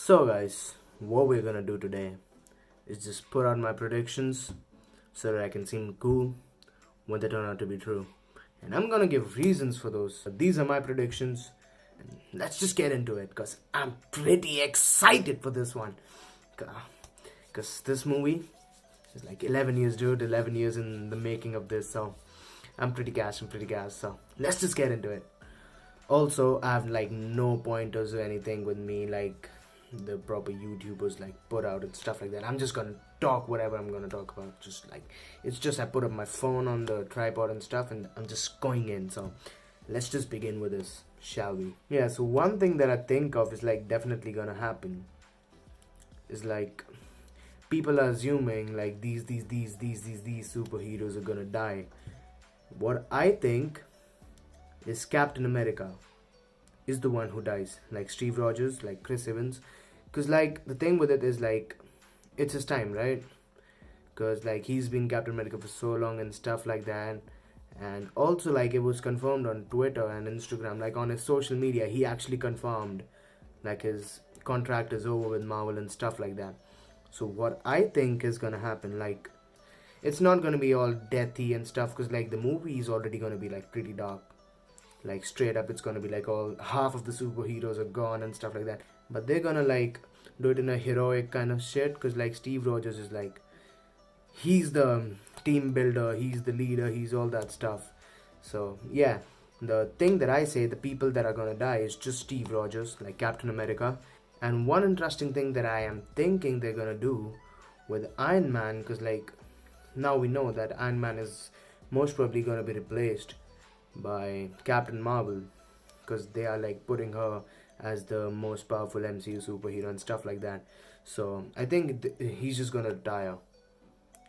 So guys, what we're gonna do today is just put out my predictions so that I can seem cool when they turn out to be true. And I'm gonna give reasons for those. These are my predictions. And let's just get into it because I'm pretty excited for this one. Because this movie is like 11 years, dude. 11 years in the making of this. So I'm pretty gassed. So let's just get into it. Also, I have like no pointers or anything with me like the proper YouTubers like put out and stuff like that. I'm just gonna talk whatever I'm gonna talk about. Just like it's just I put up my phone on the tripod and stuff and I'm just going in. So let's just begin with this, shall we? Yeah, so one thing that I think of is like definitely gonna happen is like people are assuming like these superheroes are gonna die. What I think is Captain America is the one who dies, like Steve Rogers, like Chris Evans, because like the thing with it is like it's his time, right? Because like he's been Captain America for so long and stuff like that. And also like it was confirmed on Twitter and Instagram, like on his social media, he actually confirmed like his contract is over with Marvel and stuff like that. So what I think is gonna happen, like it's not gonna be all deathy and stuff, because like the movie is already gonna be like pretty dark. Like straight up it's gonna be like all half of the superheroes are gone and stuff like that, but they're gonna like do it in a heroic kind of shit, because like Steve Rogers is like he's the team builder, he's the leader, he's all that stuff. So yeah, the thing that I say, the people that are gonna die is just Steve Rogers, like Captain America. And one interesting thing that I am thinking they're gonna do with Iron Man, because like now we know that Iron Man is most probably gonna be replaced by Captain Marvel, because they are like putting her as the most powerful MCU superhero and stuff like that. So I think he's just gonna retire,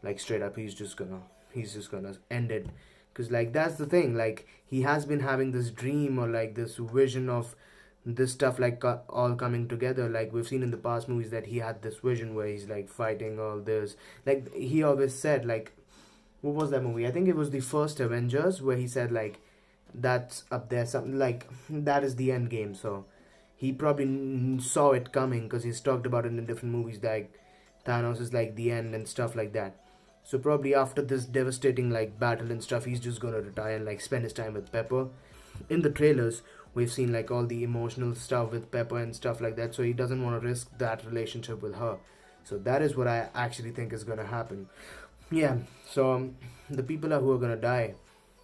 like straight up he's just gonna end it, because like that's the thing, like he has been having this dream or like this vision of this stuff like all coming together. Like we've seen in the past movies that he had this vision where he's like fighting all this, like he always said, like what was that movie, I think it was the first Avengers, where he said like that's up there, something like that is the end game. So he probably saw it coming, because he's talked about it in different movies, like Thanos is like the end and stuff like that. So probably after this devastating like battle and stuff, he's just gonna retire and like spend his time with Pepper. In the trailers we've seen like all the emotional stuff with Pepper and stuff like that, so he doesn't want to risk that relationship with her. So that is what I actually think is gonna happen. Yeah, so the people who are gonna die,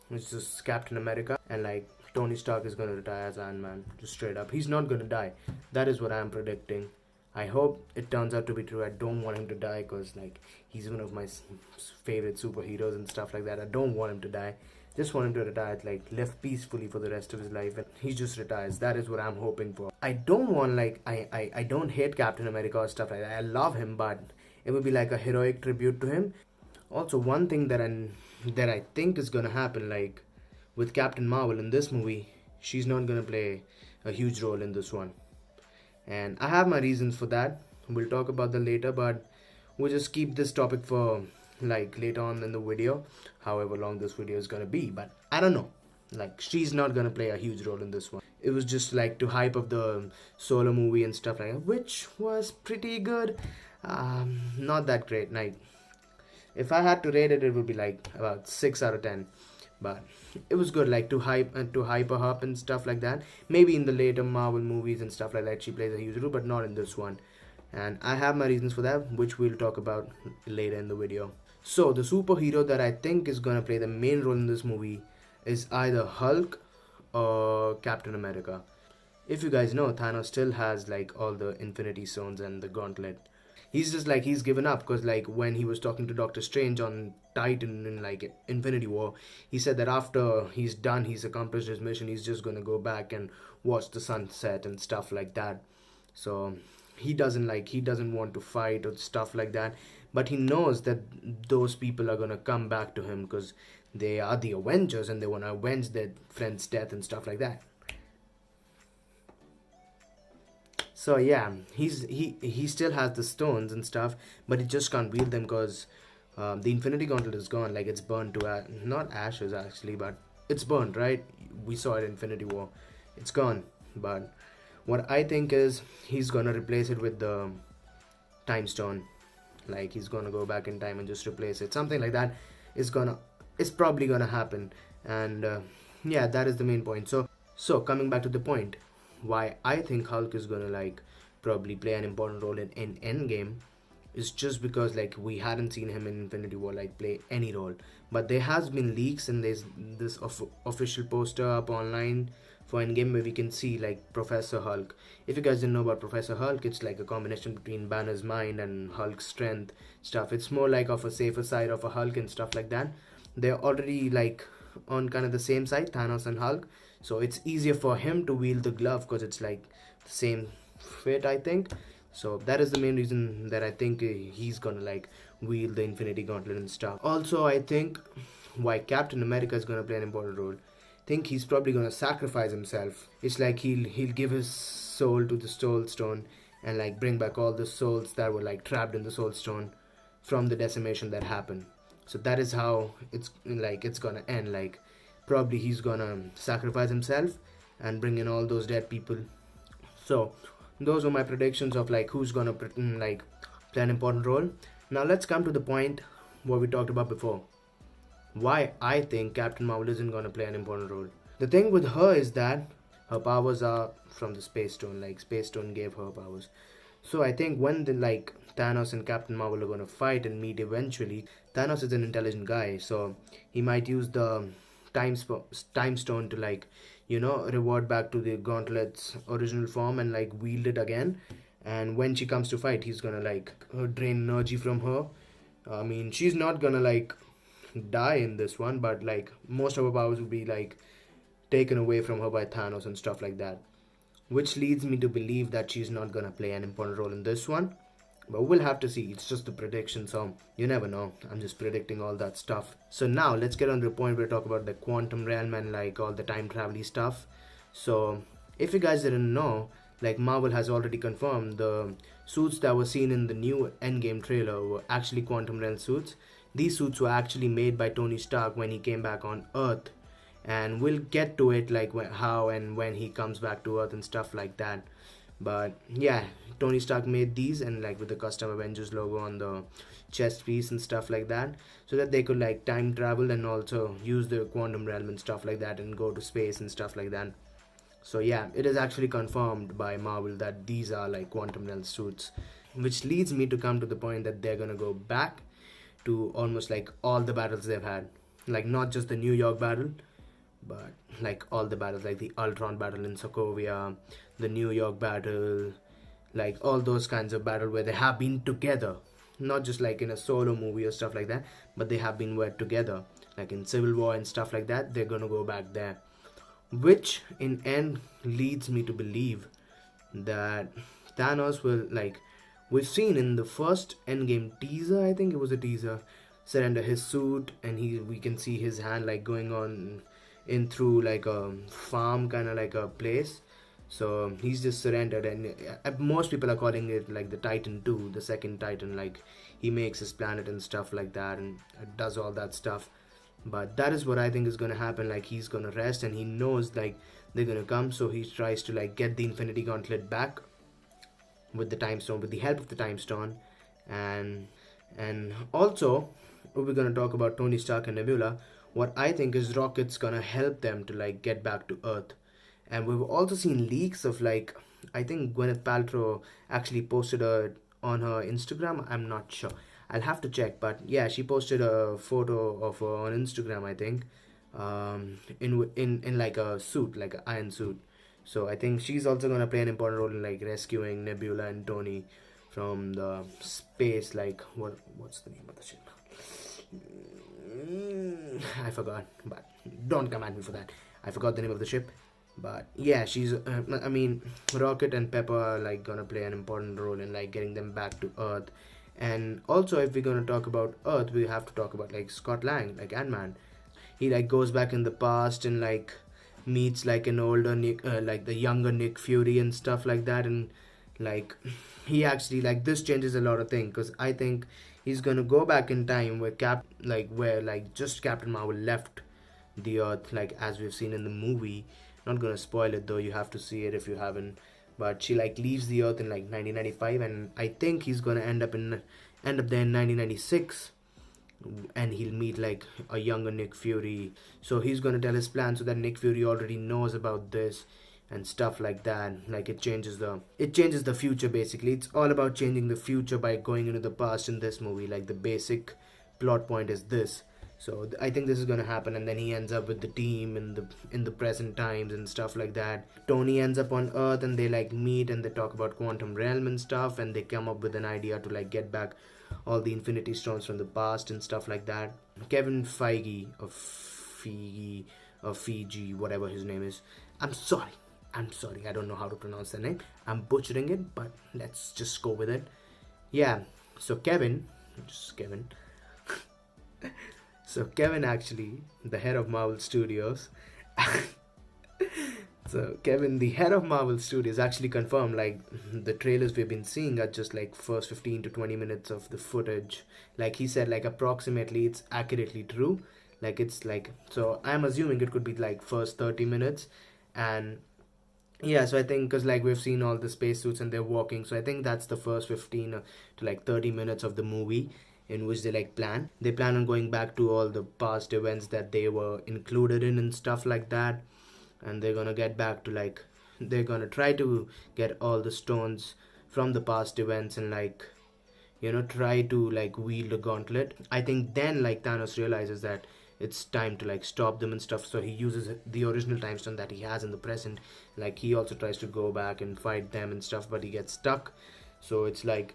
it's just Captain America, and like Tony Stark is gonna retire as Iron Man, just straight up. He's not gonna die. That is what I'm predicting. I hope it turns out to be true. I don't want him to die, because like he's one of my favorite superheroes and stuff like that. I don't want him to die. Just want him to retire, like live peacefully for the rest of his life, and he just retires. That is what I'm hoping for. I don't want like I don't hate Captain America or stuff like that. I love him, but it would be like a heroic tribute to him. Also, one thing that I think is gonna happen, like with Captain Marvel in this movie, she's not gonna play a huge role in this one, and I have my reasons for that. We'll talk about that later, but we'll just keep this topic for like later on in the video, however long this video is gonna be. But I don't know, like she's not gonna play a huge role in this one. It was just like to hype up the solo movie and stuff like that, which was pretty good. Not that great. Like if I had to rate it, it would be like about 6 out of 10. But it was good, like to hype her up and stuff like that. Maybe in the later Marvel movies and stuff like that, she plays a huge role, but not in this one. And I have my reasons for that, which we'll talk about later in the video. So the superhero that I think is gonna play the main role in this movie is either Hulk or Captain America. If you guys know, Thanos still has like all the Infinity Stones and the Gauntlet. He's just like he's given up, because like when he was talking to Doctor Strange on Titan in like Infinity War, he said that after he's done, he's accomplished his mission, he's just gonna go back and watch the sunset and stuff like that. So he doesn't want to fight or stuff like that, but he knows that those people are gonna come back to him, because they are the Avengers and they wanna avenge their friend's death and stuff like that. So yeah, he still has the stones and stuff, but he just can't wield them, because the Infinity Gauntlet is gone. Like it's burned to not ashes actually, but it's burned, right? We saw it in Infinity War. It's gone. But What I think is he's gonna replace it with the time stone. Like he's gonna go back in time and just replace it. Something like that is gonna is probably gonna happen. And yeah, that is the main point. So coming back to the point, why I think Hulk is gonna like probably play an important role in Endgame is just because like we hadn't seen him in Infinity War like play any role, but there has been leaks and there's this official poster up online for Endgame where we can see like Professor Hulk. If you guys didn't know about Professor Hulk, it's like a combination between Banner's mind and Hulk's strength stuff. It's more like of a safer side of a Hulk and stuff like that. They're already like on kind of the same side, Thanos and Hulk, so it's easier for him to wield the glove because it's like the same fit, I think. So that is the main reason that I think he's gonna like wield the Infinity Gauntlet and stuff. Also, I think why Captain America is gonna play an important role. I think he's probably gonna sacrifice himself. It's like he'll give his soul to the Soul Stone and like bring back all the souls that were like trapped in the Soul Stone from the decimation that happened. So that is how it's gonna end. Like probably he's gonna sacrifice himself and bring in all those dead people. So those were my predictions of like who's gonna like play an important role. Now let's come to the point what we talked about before. Why I think Captain Marvel isn't gonna play an important role. The thing with her is that her powers are from the Space Stone. Like Space Stone gave her powers. So I think when the like Thanos and Captain Marvel are gonna fight and meet eventually, Thanos is an intelligent guy, so he might use the time stone to like revert back to the gauntlet's original form and like wield it again. And when she comes to fight, he's gonna like drain energy from her. I mean, she's not gonna like die in this one, but like most of her powers will be like taken away from her by Thanos and stuff like that, which leads me to believe that she's not gonna play an important role in this one. But we'll have to see. It's just a prediction, so you never know. I'm just predicting all that stuff. So now let's get on to the point where we talk about the quantum realm and like all the time travel stuff. So if you guys didn't know, like Marvel has already confirmed the suits that were seen in the new Endgame trailer were actually quantum realm suits. These suits were actually made by Tony Stark when he came back on Earth, and we'll get to it like how and when he comes back to Earth and stuff like that. But yeah, Tony Stark made these and like with the custom Avengers logo on the chest piece and stuff like that, so that they could like time travel and also use the quantum realm and stuff like that and go to space and stuff like that. So yeah, it is actually confirmed by Marvel that these are like quantum realm suits, which leads me to come to the point that they're gonna go back to almost like all the battles they've had, like not just the New York battle, but like all the battles, like the Ultron battle in Sokovia, the New York battle, like all those kinds of battle where they have been together, not just like in a solo movie or stuff like that, but they have been worked together, like in Civil War and stuff like that. They're gonna go back there, which in end leads me to believe that Thanos will like we've seen in the first Endgame teaser, I think it was a teaser, surrender his suit, and we can see his hand like going on in through like a farm kind of like a place. So he's just surrendered, and most people are calling it like the Titan 2, the second Titan. Like he makes his planet and stuff like that and does all that stuff. But that is what I think is gonna happen. Like he's gonna rest and he knows like they're gonna come, so he tries to like get the Infinity Gauntlet back with the time stone, with the help of the time stone. And also we're gonna talk about Tony Stark and Nebula. What I think is Rocket's gonna help them to like get back to Earth. And we've also seen leaks of like, I think Gwyneth Paltrow actually posted on her Instagram. I'm not sure, I'll have to check, but yeah, she posted a photo of her on Instagram, I think, in like a suit, like an iron suit. So I think she's also gonna play an important role in like rescuing Nebula and Tony from the space, like what's the name of the ship? I forgot, but don't come at me for that. I forgot the name of the ship. But yeah, she's I mean, Rocket and Pepper are like gonna play an important role in like getting them back to Earth. And also, if we're gonna talk about Earth, we have to talk about like Scott Lang, like Ant-Man. He like goes back in the past and like meets like an older Nick, like the younger Nick Fury and stuff like that. And like he actually like this changes a lot of things, because I think he's gonna go back in time where just Captain Marvel left the Earth, like as we've seen in the movie. Not gonna spoil it though, you have to see it if you haven't. but she like leaves the Earth in like 1995, and I think he's gonna end up there in 1996, and he'll meet like a younger Nick Fury. So he's gonna tell his plan so that Nick Fury already knows about this and stuff like that. Like it changes the future basically. It's all about changing the future by going into the past in this movie. Like the basic plot point is this. So I think this is gonna happen, and then he ends up with the team in the present times and stuff like that. Tony ends up on Earth, and they like meet and they talk about quantum realm and stuff, and they come up with an idea to like get back all the Infinity Stones from the past and stuff like that. Kevin Feige of Fiji, whatever his name is. I'm sorry. I don't know how to pronounce the name. I'm butchering it, but let's just go with it. Yeah. So Kevin, just Kevin. So Kevin, actually, the head of Marvel Studios. So Kevin, the head of Marvel Studios, actually confirmed like the trailers we've been seeing are just like first 15 to 20 minutes of the footage. Like he said, like approximately it's accurately true. Like it's like, so I'm assuming it could be like first 30 minutes. And yeah, so I think because like we've seen all the spacesuits and they're walking, so I think that's the first 15 to like 30 minutes of the movie, in which they plan on going back to all the past events that they were included in and stuff like that. And they're gonna get back to like, they're gonna try to get all the stones from the past events and like, you know, try to like wield a gauntlet. I think then like Thanos realizes that it's time to like stop them and stuff, so he uses the original time stone that he has in the present. Like he also tries to go back and fight them and stuff, but he gets stuck. So it's like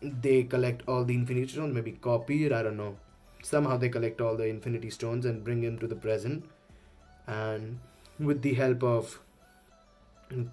they collect all the Infinity Stones, maybe copy it, I don't know. Somehow they collect all the Infinity Stones and bring him to the present, and with the help of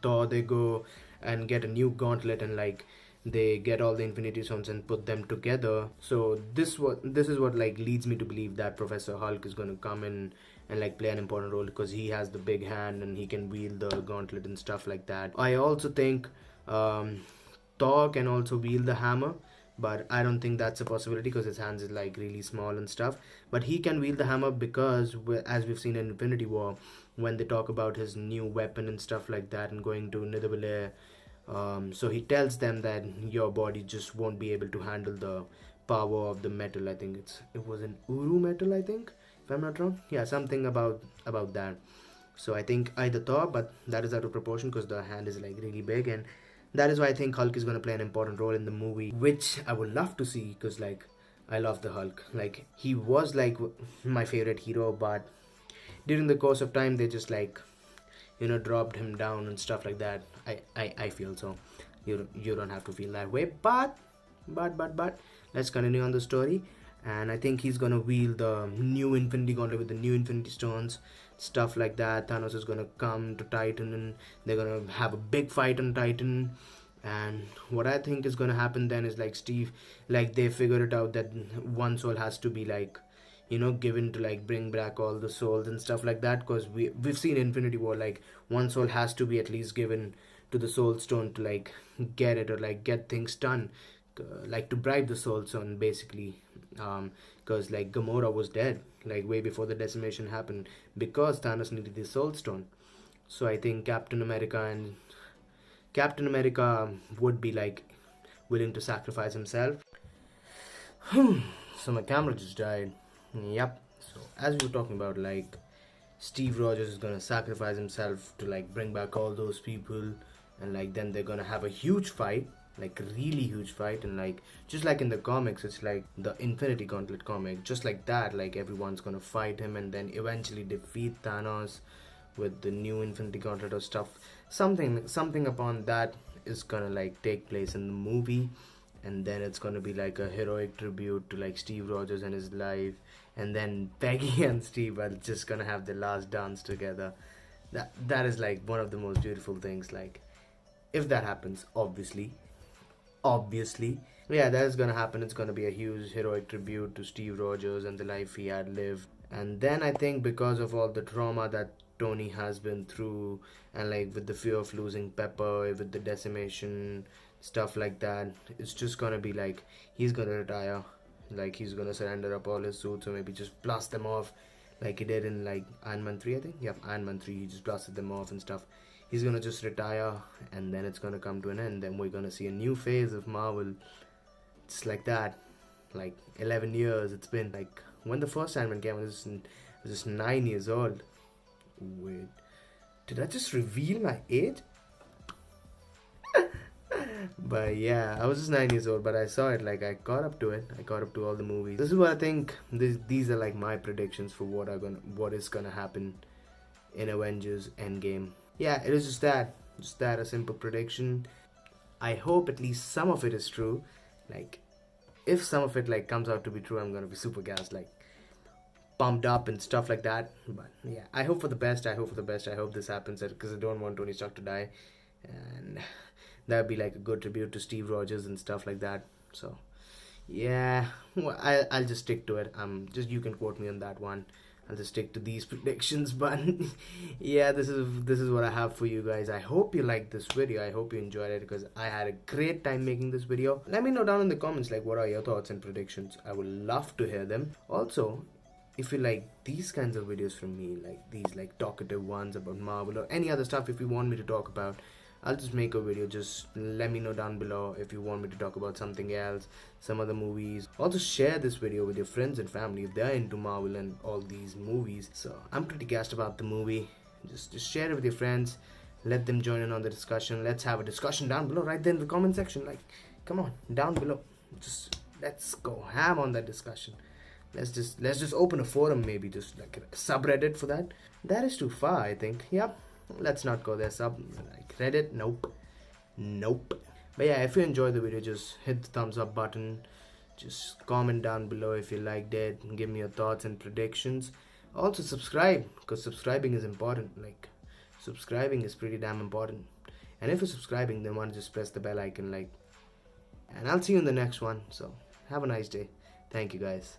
Thor, they go and get a new gauntlet, and like they get all the Infinity Stones and put them together. So this is what like leads me to believe that Professor Hulk is going to come in and like play an important role, because he has the big hand and he can wield the gauntlet and stuff like that. I also think Thor can also wield the hammer, but I don't think that's a possibility because his hands is like really small and stuff. But he can wield the hammer because, as we've seen in Infinity War, when they talk about his new weapon and stuff like that and going to Nidavellir, so he tells them that your body just won't be able to handle the power of the metal. I think it was an Uru metal, I think, if I'm not wrong. Yeah, something about that. So I think either Thor, but that is out of proportion because the hand is like really big, and that is why I think Hulk is going to play an important role in the movie, which I would love to see because like I love the Hulk. Like he was like my favorite hero, but during the course of time they just like, you know, dropped him down and stuff like that. I feel so. You don't have to feel that way, but let's continue on the story. And I think he's gonna wield the new Infinity Gauntlet with the new Infinity Stones, stuff like that. Thanos is gonna come to Titan, and they're gonna have a big fight on Titan. And what I think is gonna happen then is like Steve, like they figure it out that one soul has to be like, you know, given to like bring back all the souls and stuff like that, because we've seen Infinity War, like one soul has to be at least given to the Soul Stone to like get it or like get things done, like to bribe the Soul Stone basically, because like Gamora was dead like way before the decimation happened because Thanos needed the Soul Stone. So I think Captain America would be like willing to sacrifice himself. So my camera just died. Yep. So as we were talking about, like Steve Rogers is gonna sacrifice himself to like bring back all those people, and like then they're gonna have a huge fight, like a really huge fight, and like just like in the comics, it's like the Infinity Gauntlet comic, just like that, like everyone's gonna fight him and then eventually defeat Thanos with the new Infinity Gauntlet or stuff. Something upon that is gonna like take place in the movie, and then it's gonna be like a heroic tribute to like Steve Rogers and his life, and then Peggy and Steve are just gonna have their last dance together. That is like one of the most beautiful things. Like if that happens, obviously, yeah, that is gonna happen. It's gonna be a huge heroic tribute to Steve Rogers and the life he had lived. And then I think because of all the trauma that Tony has been through, and like with the fear of losing Pepper, with the decimation, stuff like that, it's just gonna be like he's gonna retire, like he's gonna surrender up all his suits or maybe just blast them off like he did in like Iron Man 3, I think. Yeah, Iron Man 3, he just blasted them off and stuff. he's gonna just retire, and then it's gonna come to an end. Then we're gonna see a new phase of Marvel. It's like that. Like 11 years it's been. Like when the first Ant-Man came, I was just 9 years old. Wait, did I just reveal my age? But yeah, I was just 9 years old, but I saw it. Like I caught up to it. I caught up to all the movies. This is what I think. These are like my predictions for what is gonna happen in Avengers Endgame. Yeah, it is just that a simple prediction. I hope at least some of it is true. Like if some of it like comes out to be true, I'm gonna be super gassed, like pumped up and stuff like that. But yeah, I hope for the best. I hope for the best. I hope this happens because I don't want Tony Stark to die, and that would be like a good tribute to Steve Rogers and stuff like that. So yeah, well, I'll just stick to it. Just you can quote me on that one. I'll just stick to these predictions. But yeah, this is what I have for you guys. I hope you liked this video. I hope you enjoyed it because I had a great time making this video. Let me know down in the comments like what are your thoughts and predictions. I would love to hear them. Also, if you like these kinds of videos from me, like these like talkative ones about Marvel or any other stuff, if you want me to talk about, I'll just make a video. Just let me know down below if you want me to talk about something else, some other movies. Also share this video with your friends and family if they're into Marvel and all these movies. So I'm pretty gassed about the movie. Just share it with your friends. Let them join in on the discussion. Let's have a discussion down below right there in the comment section. Like, come on, down below. Just let's go ham on that discussion. Let's just open a forum, maybe just like a subreddit for that. That is too far, I think. Yep. Let's not go there. Like Reddit, nope. But yeah, if you enjoyed the video, just hit the thumbs up button. Just comment down below if you liked it and give me your thoughts and predictions. Also subscribe, because subscribing is important. Like subscribing is pretty damn important. And if you're subscribing, then why don't just press the bell icon, like. And I'll see you in the next one. So have a nice day. Thank you guys.